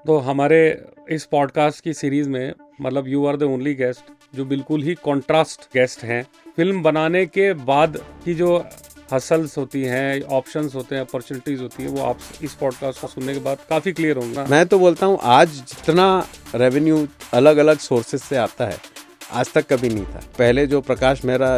तो हमारे इस पॉडकास्ट की सीरीज़ में मतलब you are the only guest जो बिल्कुल ही कॉन्ट्रास्ट गेस्ट हैं। फिल्म बनाने के बाद की जो हसल्स होती हैं, ऑप्शंस होते हैं, अपॉर्चुनिटीज़ होती है, वो आप इस पॉडकास्ट को सुनने के बाद काफ़ी क्लियर होंगे। मैं तो बोलता हूँ आज जितना रेवेन्यू अलग अलग सोर्सेज से आता है आज तक कभी नहीं था। पहले जो प्रकाश मेहरा,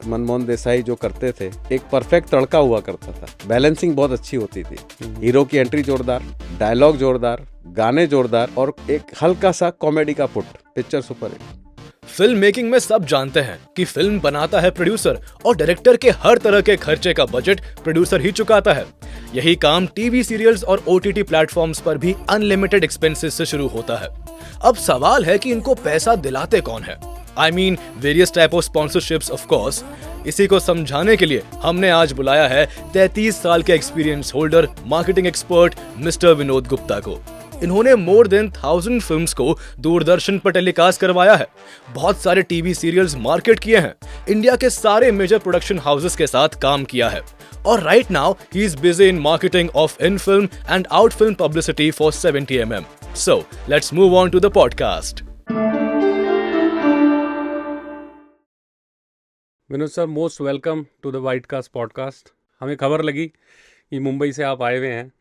मनमोहन देसाई जो करते थे, एक परफेक्ट तड़का हुआ करता था, बैलेंसिंग बहुत अच्छी होती थी। हीरो की एंट्री जोरदार, डायलॉग जोरदार, गाने जोरदार और एक हल्का सा कॉमेडी का put, picture super hit. Film making में सब जानते हैं कि फिल्म बनाता है प्रोड्यूसर और डायरेक्टर के हर तरह के खर्चे का बजट प्रोड्यूसर ही चुकाता है। यही काम टीवी सीरियल्स और ओटीटी प्लेटफॉर्म्स पर भी अनलिमिटेड एक्सपेंसेस से शुरू होता है। अब सवाल है कि इनको पैसा दिलाते कौन है? I mean, various type of sponsorships of course। इसी को समझाने के लिए हमने आज बुलाया है 33 साल के experience holder, marketing expert mister Vinod Gupta को। इन्होंने मोर देन 1000 फिल्म्स को दूरदर्शन पर टेलीकास्ट करवाया है, बहुत सारे टीवी सीरियल्स मार्केट किए हैं, इंडिया के सारे मेजर प्रोडक्शन हाउसेस के साथ काम किया है और right now he is busy in marketing of in film and out film publicity for 70mm। So let's move on to the podcast. Vinod sir, most welcome to the widecast podcast. हमें खबर लगी कि मुंबई से आप आए हुए हैं,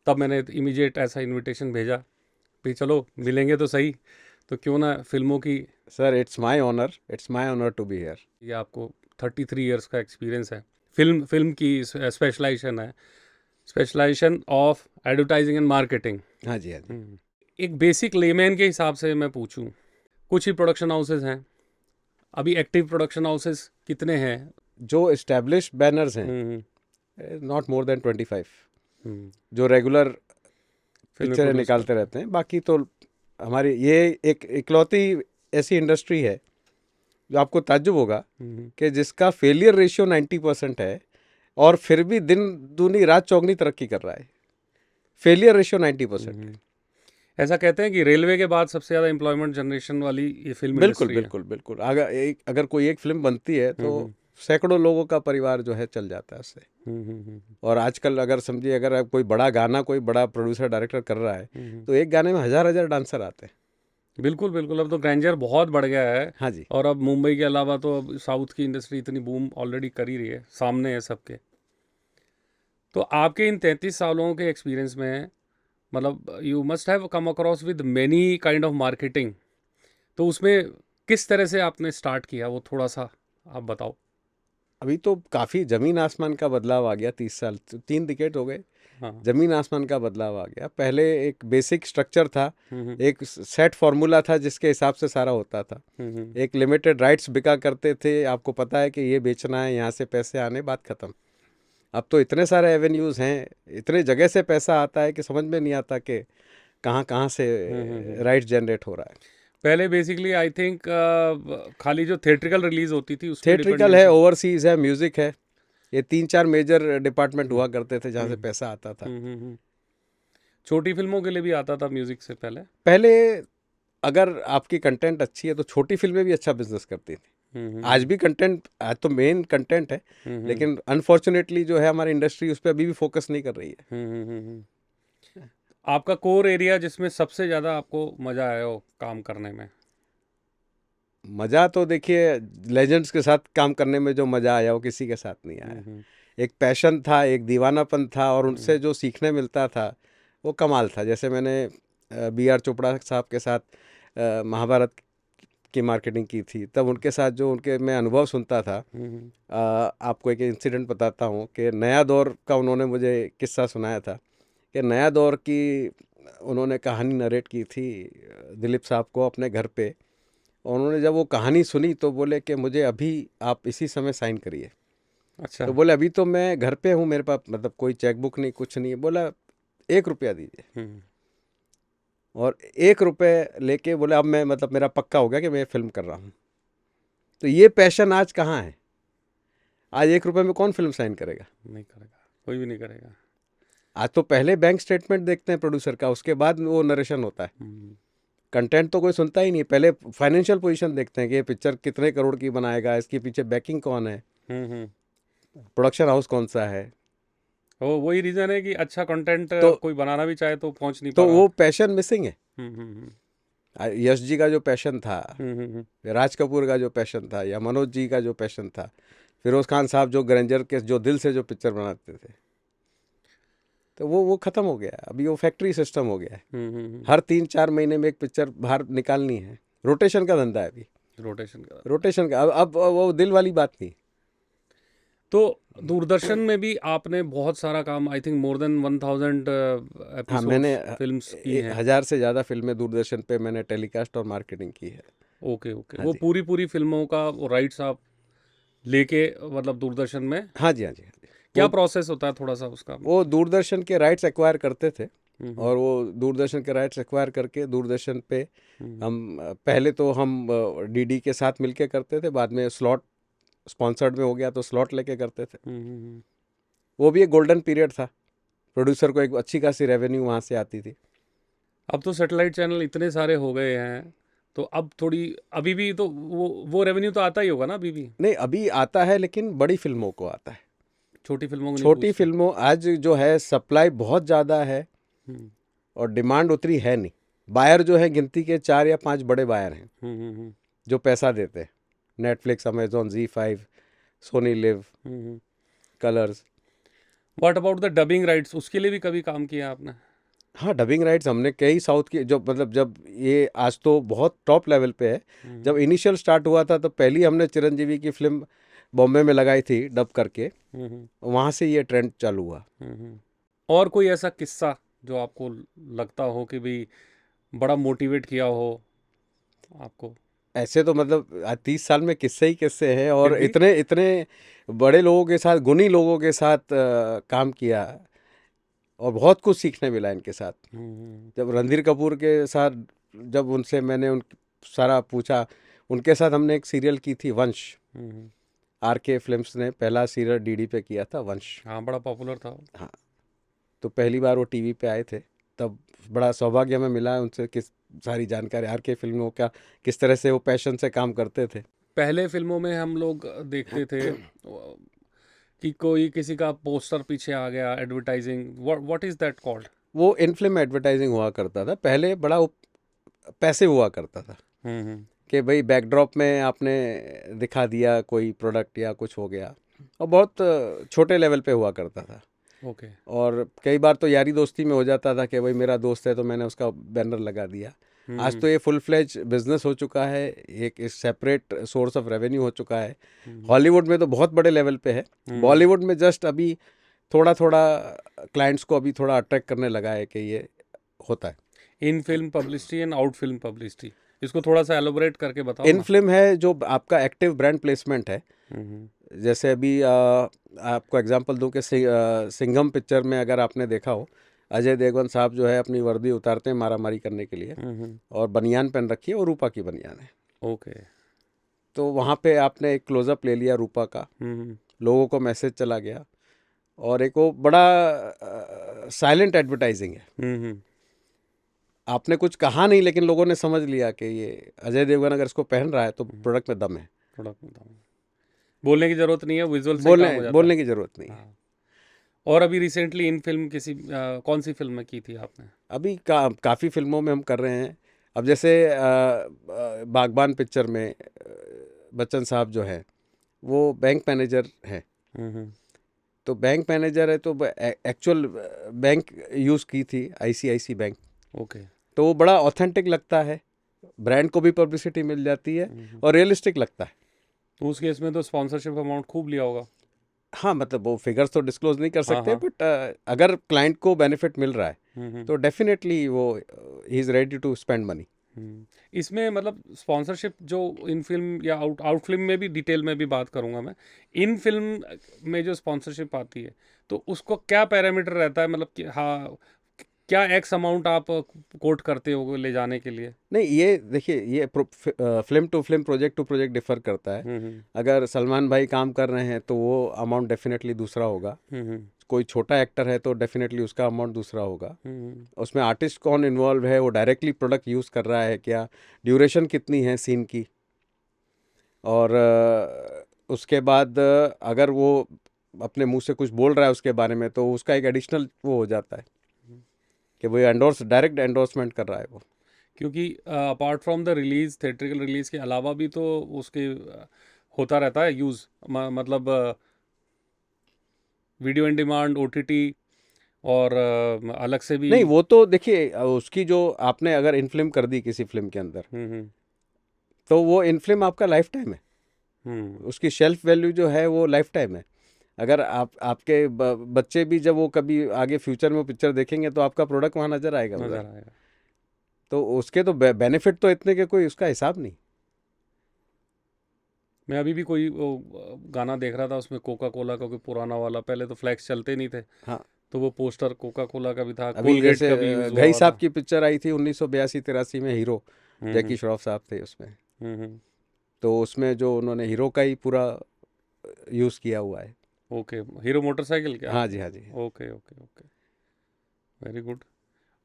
तब मैंने इमीडिएट ऐसा इनविटेशन भेजा कि चलो मिलेंगे तो सही, तो क्यों ना फिल्मों की। Sir it's my honour to be here. ये आपको 33 इयर्स का एक्सपीरियंस है, फिल्म की स्पेशलाइजेशन है, specialisation of advertising and marketing. हाँ जी, हाँ जी। एक बेसिक लेमैन के हिसाब से मैं पूछूं, कुछ ही प्रोडक्शन हाउसेज हैं अभी, एक्टिव प्रोडक्शन हाउसेस कितने हैं? जो एस्टैब्लिश्ड बैनर्स हैं नॉट मोर देन 25 जो रेगुलर पिक्चरें निकालते रहते हैं। बाकी तो हमारी ये एक इकलौती ऐसी इंडस्ट्री है जो आपको ताज्जुब होगा कि जिसका फेलियर रेशियो 90% है और फिर भी दिन दूनी रात चौगनी तरक्की कर रहा है। Failure ratio 90%। ऐसा कहते हैं कि रेलवे के बाद सबसे ज़्यादा एम्प्लॉयमेंट जनरेशन वाली ये फिल्म बिल्कुल बिल्कुल बिल्कुल। अगर कोई एक फिल्म बनती है तो सैकड़ों लोगों का परिवार जो है चल जाता है उससे। और आजकल अगर समझिए, अगर कोई बड़ा गाना कोई बड़ा प्रोड्यूसर डायरेक्टर कर रहा है तो एक गाने में हजार डांसर आते हैं। बिल्कुल बिल्कुल। अब तो ग्रैंडर बहुत बढ़ गया है। हाँ जी। और अब मुंबई के अलावा तो अब साउथ की इंडस्ट्री इतनी बूम ऑलरेडी कर ही रही है, सामने है सबके। तो आपके इन 33 सालों के एक्सपीरियंस में मतलब you must have come across with many kind of marketing, तो उसमें किस तरह से आपने स्टार्ट किया वो थोड़ा सा आप बताओ। अभी तो काफ़ी ज़मीन आसमान का बदलाव आ गया। 30 साल 3 डिकेड हो गए। हाँ। ज़मीन आसमान का बदलाव आ गया। पहले एक बेसिक स्ट्रक्चर था, एक सेट फार्मूला था जिसके हिसाब से सारा होता था। एक लिमिटेड राइट्स बिका करते थे, आपको पता है कि ये बेचना है, यहाँ से पैसे आने, बात ख़त्म। अब तो इतने सारे एवेन्यूज़ हैं, इतने जगह से पैसा आता है कि समझ में नहीं आता कि कहाँ से राइट जनरेट हो रहा है। पहले बेसिकली आई थिंक खाली जो थिएट्रिकल रिलीज होती थी उस थिएट्रिकल है, ओवरसीज है, म्यूजिक है, ये 3-4 मेजर डिपार्टमेंट हुआ करते थे जहाँ से पैसा आता था। छोटी फिल्मों के लिए भी आता था म्यूजिक से पहले अगर आपकी कंटेंट अच्छी है तो छोटी फिल्में भी अच्छा बिजनेस करती थी। आज भी कंटेंट, आज तो मेन कंटेंट है, लेकिन अनफॉर्चुनेटली जो है हमारी इंडस्ट्री उस पर अभी भी फोकस नहीं कर रही है। आपका कोर एरिया जिसमें सबसे ज़्यादा आपको मज़ा आया हो काम करने में? मज़ा तो देखिए, लेजेंड्स के साथ काम करने में जो मज़ा आया वो किसी के साथ नहीं आया। एक पैशन था, एक दीवानापन था और उनसे जो सीखने मिलता था वो कमाल था। जैसे मैंने BR चोपड़ा साहब के साथ महाभारत की मार्केटिंग की थी, तब उनके साथ जो उनके मैं अनुभव सुनता था। आपको एक इंसिडेंट बताता हूँ कि नया दौर का उन्होंने मुझे किस्सा सुनाया था कि नया दौर की उन्होंने कहानी नरेट की थी दिलीप साहब को अपने घर पे। और उन्होंने जब वो कहानी सुनी तो बोले कि मुझे अभी आप इसी समय साइन करिए। अच्छा। तो बोले अभी तो मैं घर पे हूँ, मेरे पास मतलब कोई चेकबुक नहीं, कुछ नहीं। बोला 1 रुपया दीजिए। और 1 रुपये लेके बोले अब मैं मतलब मेरा पक्का हो गया कि मैं फिल्म कर रहा हूँ। तो ये पैशन आज कहाँ है? आज 1 रुपये में कौन फिल्म साइन करेगा? नहीं करेगा, कोई भी नहीं करेगा। आज तो पहले बैंक स्टेटमेंट देखते हैं प्रोड्यूसर का, उसके बाद वो नरेशन होता है। कंटेंट तो कोई सुनता ही नहीं, पहले फाइनेंशियल पोजीशन देखते हैं कि ये पिक्चर कितने करोड़ की बनाएगा, इसके पीछे बैकिंग कौन है, प्रोडक्शन हाउस कौन सा है। वही रीजन है कि अच्छा कंटेंट तो कोई बनाना भी चाहे तो पहुंच नहीं तो पा रहा। वो पैशन मिसिंग है। हम्म हम्म यश जी का जो पैशन था, हम्म राज कपूर का जो पैशन था, या मनोज जी का जो पैशन था, फिरोज खान साहब जो ग्रेंजर के जो दिल से जो पिक्चर बनाते थे, तो वो खत्म हो गया। अभी वो फैक्ट्री सिस्टम हो गया है। हर 3-4 महीने में एक पिक्चर बाहर निकालनी है। रोटेशन का धंधा है अभी, रोटेशन का। रोटेशन का। अब वो दिल वाली बात नहीं। तो दूरदर्शन में भी आपने बहुत सारा काम, आई थिंक मोर देन 1000 हाँ, मैंने एपिसोड्स फिल्म्स की हैं। 1000 से ज़्यादा फिल्में दूरदर्शन पे मैंने टेलीकास्ट और मार्केटिंग की है। ओके ओके, हाँ वो जी, पूरी फिल्मों का वो राइट्स आप लेके मतलब दूरदर्शन में हाँ जी, हाँ जी, हाँ जी। क्या वो प्रोसेस होता है थोड़ा सा उसका? वो दूरदर्शन के राइट्स एक्वायर करते थे, हम्म और वो दूरदर्शन के राइट्स एक्वायर करके दूरदर्शन पे हम्म हम पहले तो हम डीडी के साथ मिलके करते थे, बाद में स्लॉट स्पॉन्सर्ड में हो गया तो स्लॉट लेके करते थे। हम्म। वो भी एक गोल्डन पीरियड था। प्रोड्यूसर को एक अच्छी खासी रेवेन्यू वहाँ से आती थी। अब तो सैटेलाइट चैनल इतने सारे हो गए हैं, तो अब थोड़ी, अभी भी तो वो रेवेन्यू तो आता ही होगा ना अभी भी? नहीं, अभी आता है लेकिन बड़ी फिल्मों को आता है। छोटी फिल्मों को नहीं छोटी पूछते? फिल्मों आज जो है सप्लाई बहुत ज़्यादा है हम्म और डिमांड उतनी है नहीं। बायर जो है गिनती के 4 या 5 बड़े बायर हैं हम्म जो पैसा देते हैं। Netflix, Amazon, Z5, Sony LIV, hmm. Colors. What about the dubbing rights, उसके लिए भी कभी काम किया आपने? हाँ, डबिंग राइट्स हमने कई साउथ की, जो मतलब जब ये आज तो बहुत टॉप लेवल पे है। जब इनिशियल स्टार्ट हुआ था तो पहली हमने चिरंजीवी की फिल्म बॉम्बे में लगाई थी डब करके, वहाँ से ये ट्रेंड चालू हुआ। और कोई ऐसा किस्सा जो आपको लगता हो कि भाई बड़ा मोटिवेट किया हो आपको? ऐसे तो मतलब आज 30 साल में किस्से ही किस्से हैं, फिर और भी? इतने इतने बड़े लोगों के साथ, गुणी लोगों के साथ काम किया, और बहुत कुछ सीखने मिला इनके साथ। जब रणधीर कपूर के साथ, जब उनसे मैंने सारा पूछा, उनके साथ हमने एक सीरियल की थी वंश। RK फिल्म्स ने पहला सीरियल डीडी पे किया था, वंश। हाँ, बड़ा पॉपुलर था। हाँ, तो पहली बार वो टीवी पे आए थे, तब बड़ा सौभाग्य हमें मिला है उनसे किस सारी जानकारी RK फिल्मों का, किस तरह से वो पैशन से काम करते थे। पहले फिल्मों में हम लोग देखते थे कि कोई किसी का पोस्टर पीछे आ गया, advertising, what is that called? वो इन फिल्म एडवर्टाइजिंग हुआ करता था पहले, बड़ा पैसे हुआ करता था कि भाई बैकड्रॉप में आपने दिखा दिया कोई प्रोडक्ट या कुछ हो गया, और बहुत छोटे लेवल पे हुआ करता था। ओके। और कई बार तो यारी दोस्ती में हो जाता था कि भाई मेरा दोस्त है तो मैंने उसका बैनर लगा दिया। आज तो ये फुल फ्लेज बिजनेस हो चुका है, एक सेपरेट सोर्स ऑफ रेवेन्यू हो चुका है। हॉलीवुड में तो बहुत बड़े लेवल पे है, बॉलीवुड में जस्ट अभी थोड़ा थोड़ा क्लाइंट्स को अभी थोड़ा अट्रैक्ट करने लगा है कि ये होता है। इन film publicity and out film publicity, इसको थोड़ा सा एलोबरेट करके बताओ इन ना। फिल्म है जो आपका एक्टिव ब्रांड प्लेसमेंट है। जैसे अभी आपको एग्जांपल दूं कि सिंघम पिक्चर में अगर आपने देखा हो, अजय देवगन साहब जो है अपनी वर्दी उतारते हैं मारा मारी करने के लिए, और बनियान पहन रखी है, और रूपा की बनियान है। ओके। तो वहाँ पे आपने एक क्लोजअप ले लिया रूपा का, लोगों को मैसेज चला गया, और एक वो बड़ा साइलेंट एडवर्टाइजिंग है। आपने कुछ कहा नहीं लेकिन लोगों ने समझ लिया कि ये अजय देवगन अगर इसको पहन रहा है तो प्रोडक्ट में दम है। प्रोडक्ट में दम, बोलने की जरूरत नहीं है, विजुअल से काम हो जाता बोलने है। की जरूरत नहीं है। हाँ। और अभी रिसेंटली इन फिल्म किसी कौन सी फिल्म में की थी आपने? अभी काफ़ी फिल्मों में हम कर रहे हैं। अब जैसे बागबान पिक्चर में बच्चन साहब जो है वो बैंक मैनेजर हैं। तो बैंक मैनेजर है तो एक्चुअल बैंक यूज़ की थी ICICI बैंक। ओके। तो वो बड़ा ऑथेंटिक लगता है, ब्रांड को भी पब्लिसिटी मिल जाती है, और रियलिस्टिक लगता है। तो उस केस में तो स्पॉन्सरशिप अमाउंट खूब लिया होगा। हाँ, मतलब वो फिगर्स तो डिस्क्लोज नहीं कर सकते, हाँ। बट अगर क्लाइंट को बेनिफिट मिल रहा है तो डेफिनेटली वो ही is ready to spend money. इसमें मतलब स्पॉन्सरशिप जो इन फिल्म या आउट फिल्म में भी डिटेल में भी बात करूंगा मैं, इन फिल्म में जो स्पॉन्सरशिप आती है तो उसको क्या पैरामीटर रहता है, मतलब कि हाँ क्या एक्स अमाउंट आप कोट करते हो ले जाने के लिए? नहीं, ये देखिए, ये film to film, project to project differ करता है। अगर सलमान भाई काम कर रहे हैं तो वो अमाउंट डेफिनेटली दूसरा होगा। कोई छोटा एक्टर है तो डेफिनेटली उसका अमाउंट दूसरा होगा। उसमें आर्टिस्ट कौन इन्वॉल्व है, वो डायरेक्टली प्रोडक्ट यूज़ कर रहा है क्या, ड्यूरेशन कितनी है सीन की, और उसके बाद अगर वो अपने मुंह से कुछ बोल रहा है उसके बारे में, तो उसका एक एडिशनल वो हो जाता है कि वो डायरेक्ट एंडोर्समेंट कर रहा है वो। क्योंकि apart from the release, theatrical release के अलावा भी तो उसके होता रहता है यूज़, मतलब वीडियो इन डिमांड, ओटीटी, और अलग से भी। नहीं, वो तो देखिए उसकी जो आपने अगर इन फिल्म कर दी किसी फिल्म के अंदर, हम्म तो वो इन फिल्म आपका लाइफ टाइम है, हम्म उसकी शेल्फ वैल्यू जो है वो लाइफ टाइम है। अगर आपके बच्चे भी जब वो कभी आगे फ्यूचर में वो पिक्चर देखेंगे तो आपका प्रोडक्ट वहाँ नजर आएगा नजर उधर। आएगा। तो उसके तो बेनिफिट तो इतने के कोई उसका हिसाब नहीं। मैं अभी भी कोई वो गाना देख रहा था, उसमें कोका कोला का कोई पुराना वाला, पहले तो फ्लैक्स चलते नहीं थे, हाँ, तो वो पोस्टर कोका कोला का भी था, अभी कोलगेट जैसे का भी यूज़ हुआ घई हुआ साहब था। की पिक्चर आई थी 1982-83 में, हीरो हम्म जैकी श्रॉफ साहब थे उसमें। हम्म। तो उसमें जो उन्होंने हीरो का ही पूरा यूज़ किया हुआ है। ओके, हीरो मोटरसाइकिल क्या? हाँ जी, हाँ जी। Okay okay okay, very good.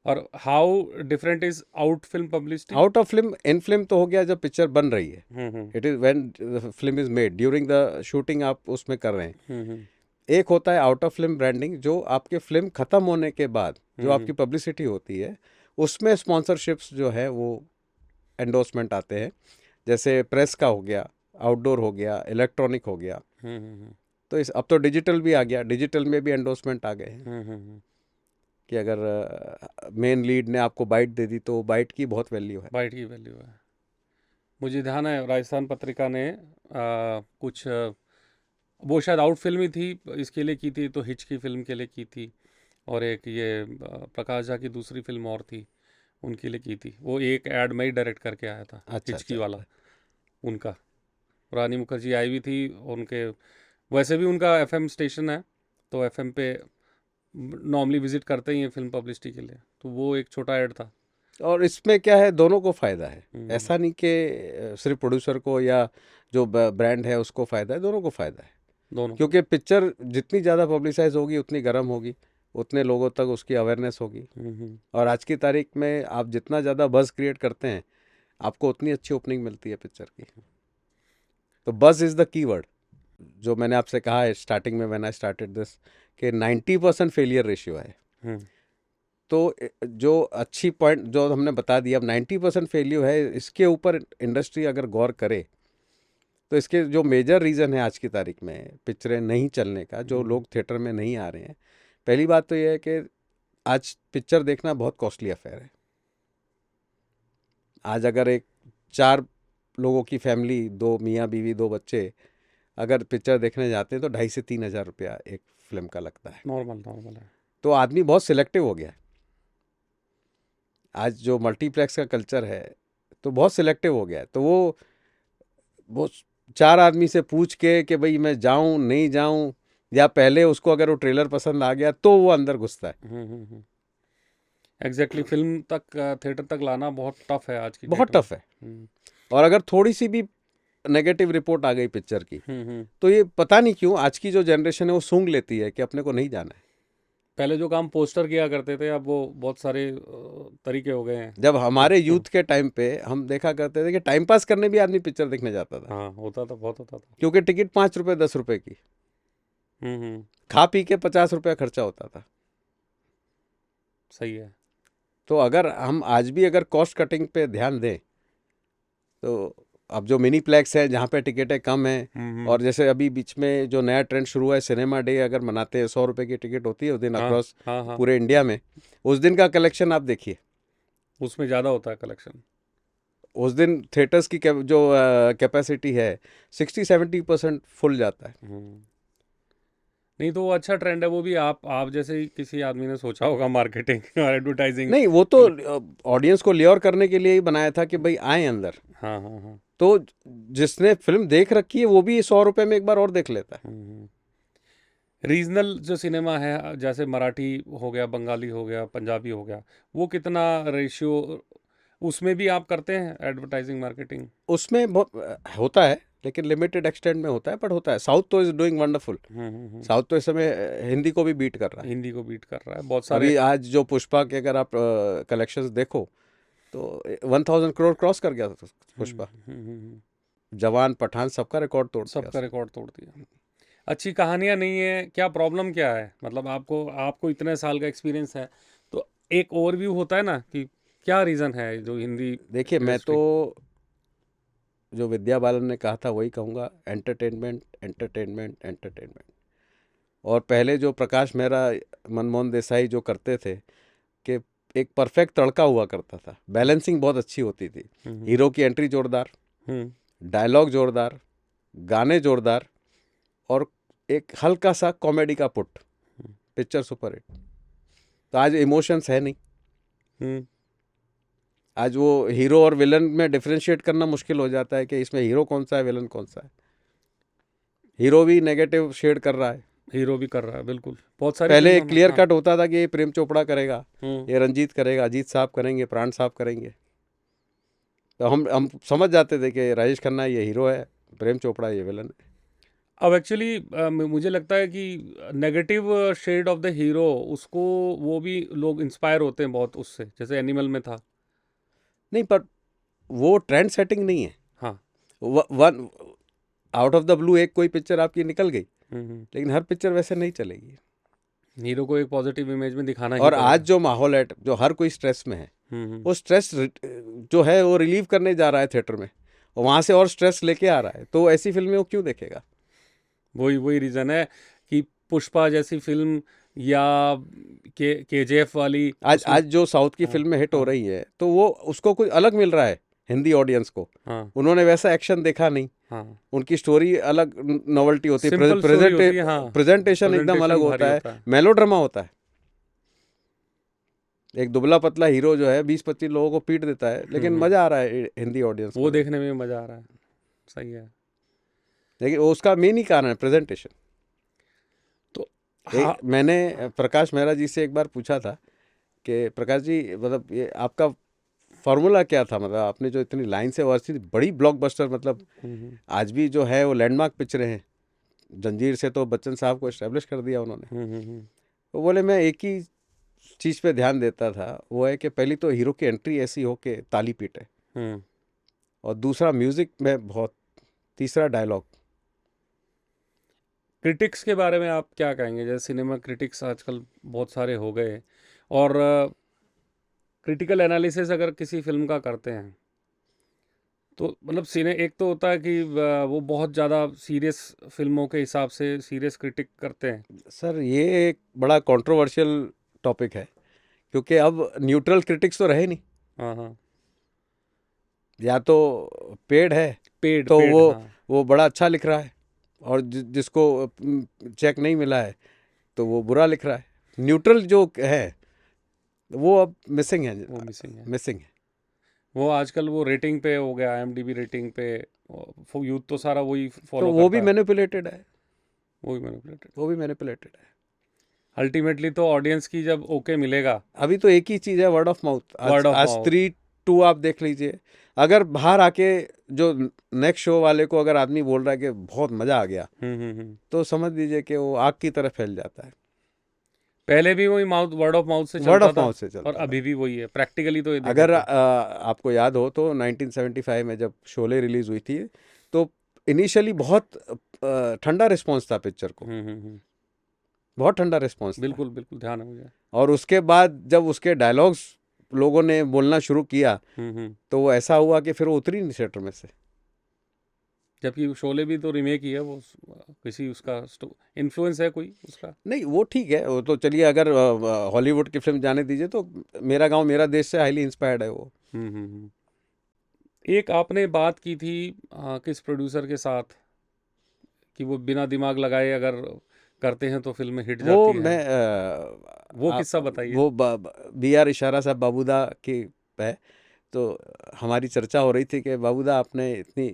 और how different is out film publicity? Out of film, in film तो हो गया जब पिक्चर बन रही है, hmm it is when film is made, during the shooting आप उसमें कर रहे हैं। हम्म एक होता है आउट ऑफ फिल्म ब्रांडिंग, जो आपके फिल्म ख़त्म होने के बाद जो आपकी हम्म पब्लिसिटी होती है, उसमें स्पॉन्सरशिप्स जो है वो एंडोर्समेंट आते हैं। जैसे प्रेस का हो गया, आउटडोर हो गया, इलेक्ट्रॉनिक हो गया। हम्म तो इस अब तो डिजिटल भी आ गया, डिजिटल में भी एंडोर्समेंट आ गए हैं हम्म। कि अगर मेन लीड ने आपको बाइट दे दी तो बाइट की बहुत वैल्यू है। बाइट की वैल्यू है। मुझे ध्यान है राजस्थान पत्रिका ने कुछ वो शायद आउट फिल्म ही थी, इसके लिए की थी, तो हिच की फिल्म के लिए की थी, और एक ये प्रकाश झा की दूसरी फिल्म और थी, उनके लिए की थी। वो एक एड में ही डायरेक्ट करके आया था, अच्छा हिचकी अच्छा वाला अच्छा। उनका। रानी मुखर्जी आई हुई थी उनके, वैसे भी उनका एफएम स्टेशन है, तो एफएम पे नॉर्मली विजिट करते ही हैं फिल्म पब्लिसिटी के लिए, तो वो एक छोटा ऐड था। और इसमें क्या है, दोनों को फ़ायदा है। हम्म, ऐसा नहीं कि सिर्फ प्रोड्यूसर को या जो ब्रांड है उसको फ़ायदा है, दोनों को फ़ायदा है। दोनों। क्योंकि पिक्चर जितनी ज़्यादा पब्लिसाइज होगी उतनी गर्म होगी, उतने लोगों तक उसकी अवेयरनेस होगी। और आज की तारीख में आप जितना ज़्यादा बज़ क्रिएट करते हैं, आपको उतनी अच्छी ओपनिंग मिलती है पिक्चर की। तो बज़ इज़ द कीवर्ड। जो मैंने आपसे कहा है स्टार्टिंग में, व्हेन आई स्टार्टेड दिस, कि 90% फेलियर रेशियो है। हम्म तो जो अच्छी पॉइंट जो हमने बता दिया, अब 90% फेलियर है, इसके ऊपर इंडस्ट्री अगर गौर करे तो इसके जो मेजर रीज़न है आज की तारीख में पिक्चरें नहीं चलने का, जो लोग थिएटर में नहीं आ रहे हैं, पहली बात तो ये है कि आज पिक्चर देखना बहुत कॉस्टली अफेयर है। आज अगर एक 4 लोगों की फैमिली, 2 मियाँ बीवी 2 बच्चे अगर पिक्चर देखने जाते हैं तो 2,500 से 3,000 रुपया एक फिल्म का लगता है। नॉर्मल है। तो आदमी बहुत सिलेक्टिव हो गया है। आज जो मल्टीप्लेक्स का कल्चर है तो बहुत सिलेक्टिव हो गया है। तो वो 4 आदमी से पूछ के कि भाई मैं जाऊं नहीं जाऊं, या पहले उसको अगर वो ट्रेलर पसंद आ गया तो वो अंदर घुसता है। एग्जैक्टली, फिल्म तक थिएटर तक लाना बहुत टफ है आज की बहुत डेट में। टफ है। और अगर थोड़ी सी भी नेगेटिव रिपोर्ट आ गई पिक्चर की, तो ये पता नहीं क्यों आज की जो जनरेशन है वो सूंघ लेती है कि अपने को नहीं जाना है। पहले जो काम पोस्टर किया करते थे, अब वो बहुत सारे तरीके हो गए हैं। जब हमारे यूथ के टाइम पे हम देखा करते थे कि टाइम पास करने भी आदमी पिक्चर देखने जाता था, हाँ, होता था, बहुत होता था। क्योंकि टिकट 5 रुपए 10 रुपए की, खा पी के 50 रुपया खर्चा होता था। सही है। तो अगर हम आज भी अगर कॉस्ट कटिंग पे ध्यान दें, तो अब जो मिनी प्लेक्स है जहाँ पे टिकटें कम हैं, और जैसे अभी बीच में जो नया ट्रेंड शुरू हुआ है, सिनेमा डे अगर मनाते हैं, 100 रुपए की टिकट होती है उस दिन हाँ अक्रॉस हाँ हाँ, पूरे इंडिया में। उस दिन का कलेक्शन आप देखिए, उसमें ज़्यादा होता है कलेक्शन। उस दिन थिएटर्स की जो कैपेसिटी है 60-70% फुल जाता है। नहीं तो वो अच्छा ट्रेंड है, वो भी आप जैसे ही किसी आदमी ने सोचा होगा मार्केटिंग और एडवर्टाइजिंग। नहीं, वो तो ऑडियंस को ल्योर करने के लिए ही बनाया था कि भाई आए अंदर। हाँ हाँ हाँ। तो जिसने फिल्म देख रखी है वो भी 100 रुपए में एक बार और देख लेता है। रीजनल जो सिनेमा है, जैसे मराठी हो गया, बंगाली हो गया, पंजाबी हो गया, वो कितना रेशियो, उसमें भी आप करते हैं एडवर्टाइजिंग मार्केटिंग? उसमें बहुत होता है, लेकिन लिमिटेड एक्सटेंट में होता है, पर होता है। साउथ तो इज डूइंग वंडरफुल। साउथ तो इस समय हिंदी को भी बीट कर रहा है। हिंदी को बीट कर रहा है बहुत सारे। अभी आज जो पुष्पा के अगर आप कलेक्शंस देखो तो 1,000 करोड़ क्रॉस कर गया था पुष्पा। जवान, पठान सबका रिकॉर्ड तोड़ दिया सबका उसने। रिकॉर्ड तोड़ दिया। अच्छी कहानियाँ नहीं है, क्या प्रॉब्लम क्या है? मतलब आपको इतने साल का एक्सपीरियंस है, तो एक ओवरव्यू होता है ना कि क्या रीज़न है जो हिंदी देखिए, मैं इंडस्ट्री। तो जो विद्या बालन ने कहा था वही कहूँगा, एंटरटेनमेंट, एंटरटेनमेंट, एंटरटेनमेंट। और पहले जो प्रकाश मेहरा, मनमोहन देसाई जो करते थे कि एक परफेक्ट तड़का हुआ करता था, बैलेंसिंग बहुत अच्छी होती थी। हीरो की एंट्री जोरदार, डायलॉग जोरदार, गाने जोरदार, और एक हल्का सा कॉमेडी का पुट, पिक्चर सुपर हिट। तो आज इमोशंस है नहीं। आज वो हीरो और विलन में डिफरेंशिएट करना मुश्किल हो जाता है कि इसमें हीरो कौन सा है, विलन कौन सा है। हीरो भी नेगेटिव शेड कर रहा है। हीरो भी कर रहा है, बिल्कुल। बहुत सारी पहले फिल्मों में, क्लियर हाँ। कट होता था कि ये प्रेम चोपड़ा करेगा, हम्म। ये रंजीत करेगा, अजीत साहब करेंगे, प्राण साहब करेंगे। तो हम समझ जाते थे कि राजेश खन्ना ये हीरो है, प्रेम चोपड़ा ये विलन है। अब एक्चुअली मुझे लगता है कि negative shade of the hero, उसको वो भी लोग इंस्पायर होते हैं बहुत उससे, जैसे एनिमल में था। नहीं, पर वो ट्रेंड सेटिंग नहीं है। हाँ। One out of the blue एक कोई पिक्चर आपकी निकल गई, हम्म। लेकिन हर पिक्चर वैसे नहीं चलेगी। हीरो को एक पॉजिटिव इमेज में दिखाना ही और आज पड़ेगा। जो माहौल है, जो हर कोई स्ट्रेस में है, वो स्ट्रेस जो है वो रिलीव करने जा रहा है थिएटर में, और वहाँ से और स्ट्रेस लेके आ रहा है। तो ऐसी फिल्में वो क्यों देखेगा? वही रीज़न है कि पुष्पा जैसी फिल्म या केजीएफ वाली, उसमें आज जो साउथ की हाँ, फिल्में हिट हो हाँ, रही है, तो वो उसको कुछ अलग मिल रहा है हिंदी ऑडियंस को। हाँ, उन्होंने वैसा एक्शन देखा नहीं, हाँ। उनकी स्टोरी अलग नॉवेल्टी होती है, सिंपल स्टोरी होती है, हाँ। प्रेजेंटेशन एकदम अलग प्रेजेंटेशन भारी होता है, होता है। मेलोड्रामा होता है। एक दुबला पतला हीरो जो है 20-25 लोगों को पीट देता है, लेकिन मजा आ रहा है हिंदी ऑडियंस वो को। देखने में मज़ा आ रहा है। सही है। लेकिन वो उसका मेन ही कारण है प्रेजेंटेशन। तो हाँ। मैंने प्रकाश मेहरा जी से एक बार पूछा था कि प्रकाश जी, मतलब ये आपका फॉर्मूला क्या था? मतलब आपने जो इतनी लाइन से और बड़ी ब्लॉकबस्टर, मतलब आज भी जो है वो लैंडमार्क पिक्चरें हैं। जंजीर से तो बच्चन साहब को एस्टेब्लिश कर दिया उन्होंने। तो बोले, मैं एक ही चीज़ पे ध्यान देता था, वो है कि पहली तो हीरो की एंट्री ऐसी हो कि ताली पीटे, और दूसरा म्यूज़िक में बहुत, तीसरा डायलॉग। क्रिटिक्स के बारे में आप क्या कहेंगे? जैसे सिनेमा क्रिटिक्स आजकल बहुत सारे हो गए, और क्रिटिकल एनालिसिस अगर किसी फिल्म का करते हैं, तो मतलब सिने एक तो होता है कि वो बहुत ज़्यादा सीरियस फिल्मों के हिसाब से सीरियस क्रिटिक करते हैं। सर, ये एक बड़ा कंट्रोवर्शियल टॉपिक है, क्योंकि अब न्यूट्रल क्रिटिक्स तो रहे नहीं। हाँ, हाँ। या तो पेड है, पेड तो पेड, हाँ। वो बड़ा अच्छा लिख रहा है, और जिसको चेक नहीं मिला है तो वो बुरा लिख रहा है। न्यूट्रल जो है वो अब मिसिंग है, वो मिसिंग है। मिसिंग है। वो आजकल वो रेटिंग पे हो गया, IMDb रेटिंग पे। यूथ तो सारा वही तो फॉलो वो भी करता है। मैनिपुलेटेड है, वो भी मैनिपुलेटेड। वो भी मैनिपुलेटेड है। अल्टीमेटली तो ऑडियंस की जब ओके मिलेगा। अभी तो एक ही चीज़ है, word of mouth. Word of आज माउथ। 3-2 आप देख लीजिए। अगर बाहर आके जो नेक्स्ट शो वाले को अगर आदमी बोल रहा है कि बहुत मज़ा आ गया, तो समझ लीजिए कि वो आग की तरह फैल जाता है। पहले भी वही वर्ड ऑफ माउथ से वर्ड चलता ऑफ था, माउथ से चलता और था। अभी भी वही है प्रैक्टिकली, तो ये अगर देखो। आपको याद हो तो 1975 में जब शोले रिलीज हुई थी, तो इनिशियली बहुत ठंडा रिस्पांस था पिक्चर को, बहुत ठंडा रिस्पांस था। बिल्कुल बिल्कुल, ध्यान है मुझे। और उसके बाद जब उसके डायलॉग्स लोगों ने बोलना शुरू किया, तो वो ऐसा हुआ कि फिर वो उतरी नहीं थिएटर में से। जबकि शोले भी तो रीमेक ही है, वो किसी उसका इन्फ्लुएंस है कोई उसका। नहीं, वो ठीक है, वो तो चलिए, अगर हॉलीवुड की फिल्म जाने दीजिए, तो मेरा गांव मेरा देश से हाईली इंस्पायर्ड है वो। एक आपने बात की थी किस प्रोड्यूसर के साथ, कि वो बिना दिमाग लगाए अगर करते हैं तो फिल्म हिट वो जाती है। मैं वो किस्सा बताइए। वो BR इशारा साहब बाबूदा की है। तो हमारी चर्चा हो रही थी कि बाबूदा, आपने इतनी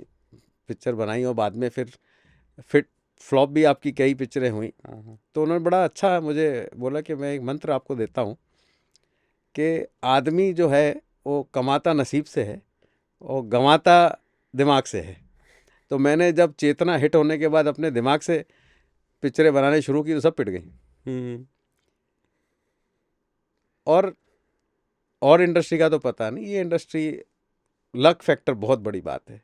पिक्चर बनाई और बाद में फिर फ्लॉप भी आपकी कई पिक्चरें हुई। तो उन्होंने बड़ा अच्छा मुझे बोला कि मैं एक मंत्र आपको देता हूँ कि आदमी जो है वो कमाता नसीब से है और गंवाता दिमाग से है। तो मैंने जब चेतना हिट होने के बाद अपने दिमाग से पिक्चरें बनाने शुरू की, तो सब पिट गई। और इंडस्ट्री का तो पता नहीं, ये इंडस्ट्री लक फैक्टर बहुत बड़ी बात है,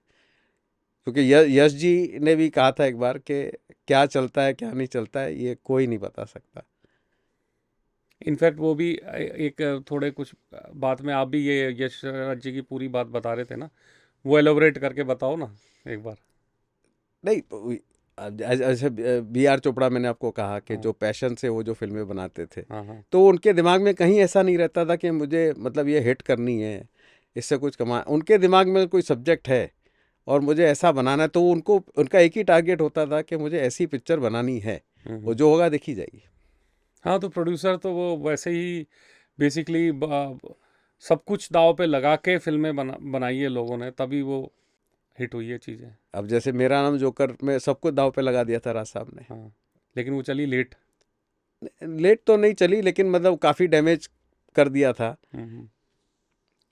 क्योंकि यश जी ने भी कहा था एक बार कि क्या चलता है क्या नहीं चलता है ये कोई नहीं बता सकता। इनफैक्ट वो भी एक थोड़े कुछ बात में आप भी ये यश राज जी की पूरी बात बता रहे थे ना, वो एलोबरेट करके बताओ ना एक बार। नहीं, ऐसे बी आर चोपड़ा मैंने आपको कहा कि हाँ। जो पैशन से वो जो फिल्में बनाते थे, हाँ हाँ। तो उनके दिमाग में कहीं ऐसा नहीं रहता था कि मुझे मतलब ये हिट करनी है, इससे कुछ कमा। उनके दिमाग में कोई सब्जेक्ट है और मुझे ऐसा बनाना है, तो उनको उनका एक ही टारगेट होता था कि मुझे ऐसी पिक्चर बनानी है, वो जो होगा देखी जाएगी। हाँ, तो प्रोड्यूसर तो वो वैसे ही बेसिकली सब कुछ दांव पे लगा के फिल्में बनाई है लोगों ने, तभी वो हिट हुई है चीज़ें। अब जैसे मेरा नाम जोकर में सब कुछ दाव पे लगा दिया था राज साहब ने। हाँ, लेकिन वो चली लेट। लेट तो नहीं चली, लेकिन मतलब काफ़ी डैमेज कर दिया था।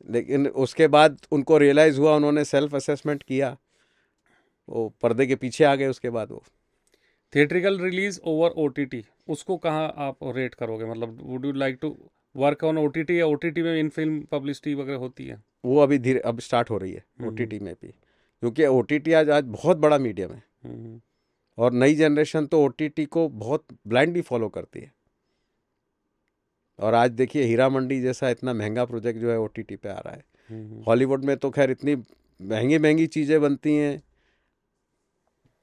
लेकिन उसके बाद उनको रियलाइज़ हुआ, उन्होंने सेल्फ असेसमेंट किया, वो पर्दे के पीछे आ गए उसके बाद वो। थिएट्रिकल रिलीज ओवर ओटीटी, उसको कहाँ आप रेट करोगे? मतलब would you like to work on OTT, या ओटीटी में इन फिल्म पब्लिसिटी वगैरह होती है? वो अभी धीरे अब स्टार्ट हो रही है ओटीटी में भी, क्योंकि ओटीटी आज आज बहुत बड़ा मीडियम है और नई जनरेशन तो ओटीटी को बहुत ब्लाइंडली फॉलो करती है। और आज देखिए हीरा मंडी जैसा इतना महंगा प्रोजेक्ट जो है ओटीटी पे आ रहा है। हॉलीवुड में तो खैर इतनी महंगी महंगी चीज़ें बनती हैं,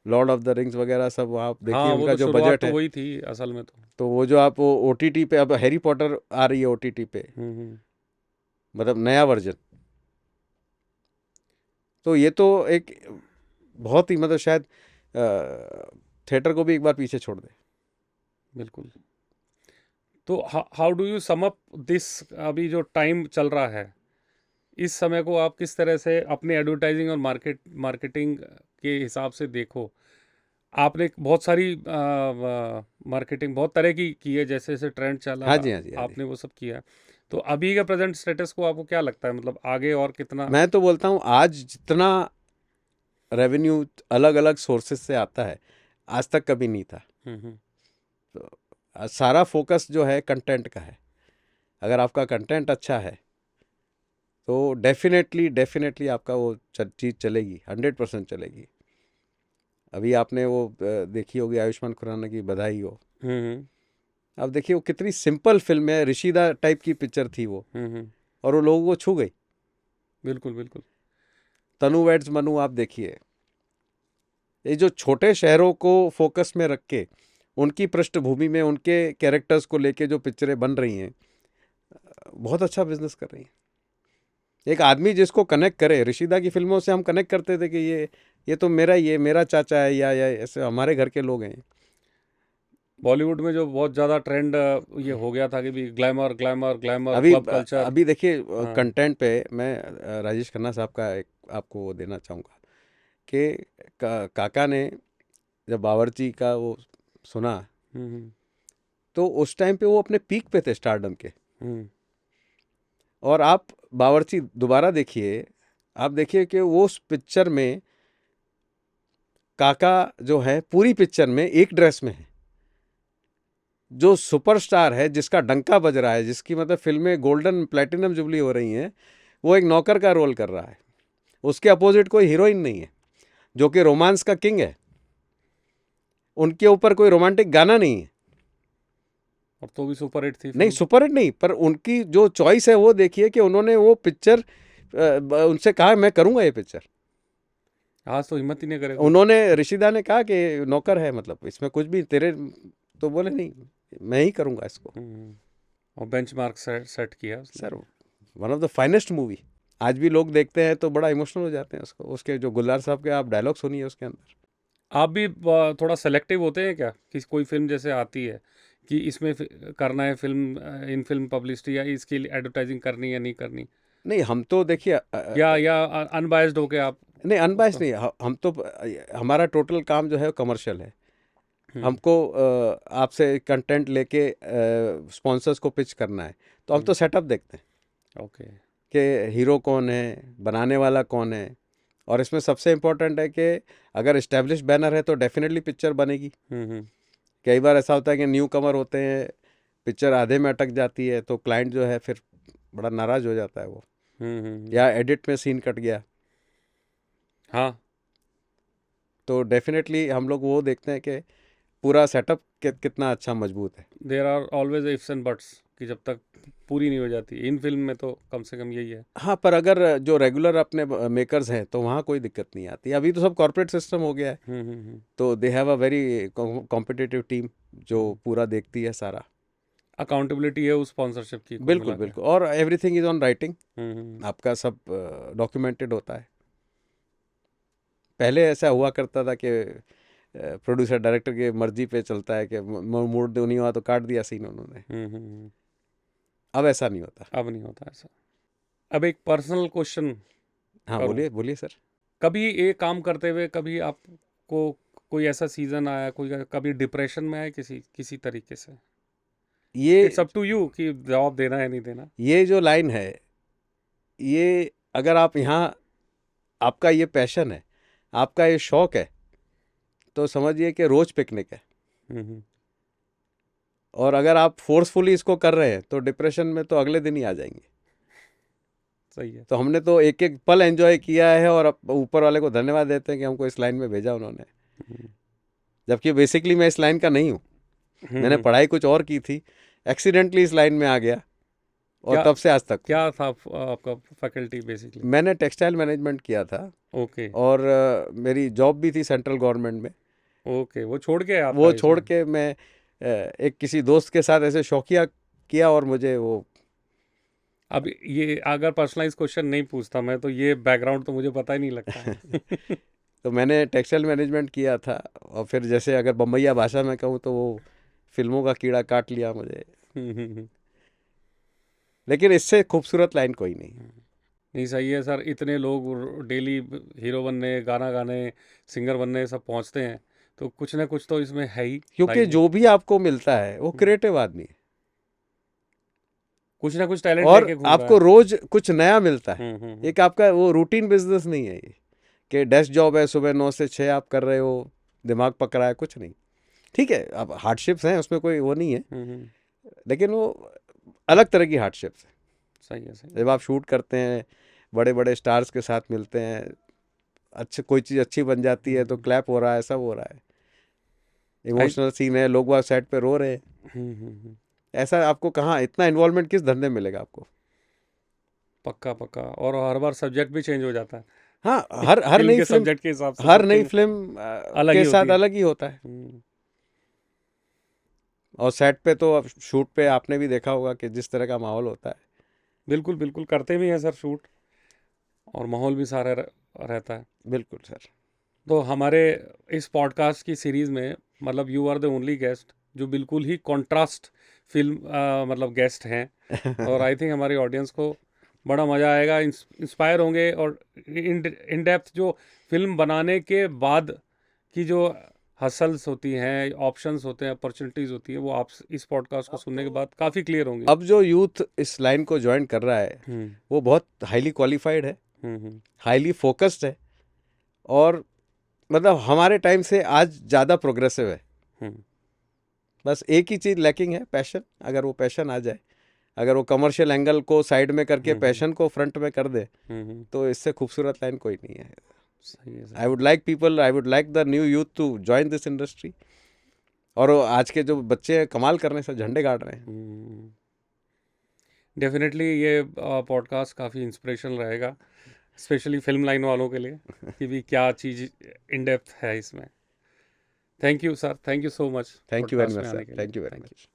लॉर्ड ऑफ द रिंग्स वगैरह सब, आप देखिए हाँ, वो उनका तो जो शुरुआत बजट तो है। वही थी असल में तो वो जो आप वो ओटीटी पे, अब हैरी पॉटर आ रही है ओटीटी पे, मतलब नया वर्जन, तो ये तो एक बहुत ही मतलब शायद थिएटर को भी एक बार पीछे छोड़ दे। बिल्कुल। तो how do you sum up this, अभी जो टाइम चल रहा है, इस समय को आप किस तरह से अपने एडवर्टाइजिंग और मार्केटिंग के हिसाब से देखो? आपने बहुत सारी मार्केटिंग बहुत तरह की है, जैसे जैसे ट्रेंड चला हाँ जी, हाँ जी, हाँ जी। आपने वो सब किया। तो अभी का प्रेजेंट स्टेटस को आपको क्या लगता है, मतलब आगे और कितना? मैं तो बोलता हूँ आज जितना रेवेन्यू अलग अलग सोर्सेज से आता है, आज तक कभी नहीं था। तो आज सारा फोकस जो है कंटेंट का है। अगर आपका कंटेंट अच्छा है तो डेफिनेटली आपका वो चीज़ चलेगी, 100% चलेगी। अभी आपने वो देखी होगी आयुष्मान खुराना की बधाई हो। अब देखिए वो कितनी सिंपल फिल्म है, ऋषिदा टाइप की पिक्चर थी वो, और वो लोगों को छू गई। बिल्कुल बिल्कुल। तनु वेड्स मनु आप देखिए, ये जो छोटे शहरों को फोकस में रख के उनकी पृष्ठभूमि में उनके कैरेक्टर्स को लेके जो पिक्चरें बन रही हैं, बहुत अच्छा बिजनेस कर रही हैं। एक आदमी जिसको कनेक्ट करे, ऋषिदा की फिल्मों से हम कनेक्ट करते थे कि ये तो मेरा चाचा है, या ऐसे हमारे घर के लोग हैं। बॉलीवुड में जो बहुत ज़्यादा ट्रेंड ये हो गया था कि भी ग्लैमर ग्लैमर ग्लैमर, अभी क्लब कल्चर। अभी देखिए हाँ। कंटेंट पे मैं राजेश खन्ना साहब का एक आपको वो देना चाहूँगा कि काका ने जब बावर्ची का वो सुना, तो उस टाइम पे वो अपने पीक पे थे स्टारडम के। और आप बावर्ची दोबारा देखिए, आप देखिए कि वो उस पिक्चर में काका जो है पूरी पिक्चर में एक ड्रेस में है। जो सुपरस्टार है, जिसका डंका बज रहा है, जिसकी मतलब फिल्में गोल्डन प्लेटिनम जुबली हो रही हैं, वो एक नौकर का रोल कर रहा है। उसके अपोजिट कोई हीरोइन नहीं है जो कि रोमांस का किंग है। उनके ऊपर कोई रोमांटिक गाना नहीं है, और तो भी सुपर हिट थी नहीं फिल्म। सुपर हिट नहीं, पर उनकी जो चॉइस है वो देखिए कि उन्होंने वो पिक्चर उनसे कहा मैं करूंगा ये पिक्चर। आज तो हिम्मत ही नहीं करेगा। उन्होंने ऋषिदा ने कहा कि नौकर है, मतलब इसमें कुछ भी तेरे, तो बोले नहीं मैं ही करूंगा इसको। और बेंचमार्क सेट किया उसने। Sir one of the finest movie, आज भी लोग देखते हैं तो बड़ा इमोशनल हो जाते हैं उसको। उसके जो गुलजार साहब के आप डायलॉग सुनिए उसके अंदर। आप भी थोड़ा सेलेक्टिव होते हैं क्या कि कोई फिल्म जैसे आती है कि इसमें करना है फिल्म, इन फिल्म पब्लिसिटी, या इसकी एडवर्टाइजिंग करनी है नहीं करनी? नहीं हम तो देखिए या अनबायस्ड होके आप? नहीं अनबायस्ड नहीं, हम तो हमारा टोटल काम जो है कमर्शियल है। हमको आपसे कंटेंट लेके स्पॉन्सर्स को पिच करना है, तो हम तो सेटअप देखते हैं। ओके। कि हीरो कौन है, बनाने वाला कौन है, और इसमें सबसे इम्पोर्टेंट है कि अगर इस्टेब्लिश बैनर है तो डेफिनेटली पिक्चर बनेगी। कई बार ऐसा होता है कि न्यू कमर होते हैं, पिक्चर आधे में अटक जाती है, तो क्लाइंट जो है फिर बड़ा नाराज़ हो जाता है वो, या एडिट में सीन कट गया। हाँ, तो डेफिनेटली हम लोग वो देखते हैं कि पूरा सेटअप कितना अच्छा मजबूत है। There are always ifs and buts कि जब तक पूरी नहीं हो जाती, इन फिल्म में तो कम से कम यही है। हाँ, पर अगर जो रेगुलर अपने मेकर्स हैं तो वहाँ कोई दिक्कत नहीं आती। अभी तो सब कॉर्पोरेट सिस्टम हो गया है, तो they have a very competitive team जो पूरा देखती है सारा। अकाउंटेबिलिटी है उस स्पॉन्सरशिप की कुल बिल्कुल मिला के। बिल्कुल, और एवरीथिंग इज ऑन राइटिंग, हम्म, आपका सब डॉक्यूमेंटेड होता है। पहले ऐसा हुआ करता था कि प्रोड्यूसर डायरेक्टर की मर्जी पे चलता है कि मूड नहीं हुआ तो काट दिया सीन उन्होंने। अब ऐसा नहीं होता। अब नहीं होता ऐसा। अब एक पर्सनल क्वेश्चन हाँ, करूं? बोलिए बोलिए सर। कभी ये काम करते हुए कभी आपको कोई ऐसा सीजन आया, कोई कभी डिप्रेशन में आया किसी तरीके से? ये इट्स अप टू यू कि जवाब देना है नहीं देना। ये जो लाइन है, ये अगर आप यहाँ, आपका ये पैशन है, आपका ये शौक है, तो समझिए कि रोज पिकनिक है। और अगर आप फोर्सफुली इसको कर रहे हैं तो डिप्रेशन में तो अगले दिन ही आ जाएंगे। सही है। तो हमने तो एक एक पल एंजॉय किया है, और अब ऊपर वाले को धन्यवाद देते हैं कि हमको इस लाइन में भेजा उन्होंने। जबकि बेसिकली मैं इस लाइन का नहीं हूँ, मैंने पढ़ाई कुछ और की थी, एक्सीडेंटली इस लाइन में आ गया, और तब से आज तक। क्या था आपका फैकल्टी बेसिकली? मैंने टेक्सटाइल मैनेजमेंट किया था, ओके और मेरी जॉब भी थी सेंट्रल गवर्नमेंट में। ओके, वो छोड़ के आप वो छोड़ के मैं एक किसी दोस्त के साथ ऐसे शौकिया किया, और मुझे वो। अब ये अगर पर्सनलाइज क्वेश्चन नहीं पूछता मैं तो ये बैकग्राउंड तो मुझे पता ही नहीं लगता है। तो मैंने टेक्सटाइल मैनेजमेंट किया था, और फिर जैसे अगर बम्बैया भाषा में कहूँ तो वो फिल्मों का कीड़ा काट लिया मुझे। लेकिन इससे खूबसूरत लाइन कोई नहीं। नहीं, सही है सर। इतने लोग डेली हीरो बनने, गाना गाने, सिंगर बनने सब पहुंचते हैं, तो कुछ ना कुछ तो इसमें है ही। क्योंकि जो भी आपको मिलता है वो क्रिएटिव आदमी है, कुछ ना कुछ टैलेंट और लेके घूम रहा आपको है। रोज कुछ नया मिलता है। हम्म। एक आपका वो रूटीन बिजनेस नहीं है ये कि डेस्क जॉब है, सुबह 9 से 6 आप कर रहे हो, दिमाग पक रहा है, कुछ नहीं। ठीक है, अब हार्डशिप्स हैं, उसमें कोई वो नहीं है, लेकिन वो अलग तरह की हार्डशिप्स है। सही है, सही है। जब आप शूट करते हैं, बड़े बड़े स्टार्स के साथ मिलते हैं, कोई चीज़ अच्छी बन जाती है तो क्लैप हो रहा है, सब हो रहा है, इमोशनल सीन है, लोग वहाँ सेट पे रो रहे हैं। ऐसा आपको कहाँ, इतना इन्वॉल्वमेंट किस धंधे में मिलेगा आपको? पक्का पक्का। और हर बार सब्जेक्ट भी चेंज हो जाता है। हाँ, हर फिल्म नई के फिल्म, सब्जेक्ट के हिसाब से हर सब नई चीज़ फिल्म अलग के ही साथ होती है। अलग ही होता है। और सेट पे तो, अब शूट पे आपने भी देखा होगा कि जिस तरह का माहौल होता है। बिल्कुल बिल्कुल, करते भी हैं सर शूट, और माहौल भी सारा रहता है। बिल्कुल सर। तो हमारे इस पॉडकास्ट की सीरीज़ में मतलब you are the only guest जो बिल्कुल ही कॉन्ट्रास्ट फिल्म मतलब गेस्ट हैं। और आई थिंक हमारी ऑडियंस को बड़ा मज़ा आएगा, इंस्पायर होंगे, और इन डेप्थ जो फिल्म बनाने के बाद की जो हसल्स होती हैं, ऑप्शंस होते हैं, अपॉर्चुनिटीज़ होती हैं, वो आप इस पॉडकास्ट को सुनने के बाद काफ़ी क्लियर होंगे। अब जो यूथ इस लाइन को ज्वाइन कर रहा है वो बहुत हाईली क्वालिफाइड है, हाईली फोकस्ड है, और मतलब हमारे टाइम से आज ज़्यादा प्रोग्रेसिव है। बस एक ही चीज़ लैकिंग है, पैशन। अगर वो पैशन आ जाए, अगर वो कमर्शियल एंगल को साइड में करके पैशन को फ्रंट में कर दे, तो इससे खूबसूरत लाइन कोई नहीं है। सही है। I would like the new youth to join this industry. और आज के जो बच्चे कमाल करने से झंडे गाड़ रहे हैं। डेफिनेटली ये पॉडकास्ट काफ़ी इंस्पिरेशनल रहेगा, स्पेशली फिल्म लाइन वालों के लिए, कि भी क्या चीज़ इन डेप्थ है इसमें। Thank you sir, thank you so much. Thank you very much sir, thank you very much.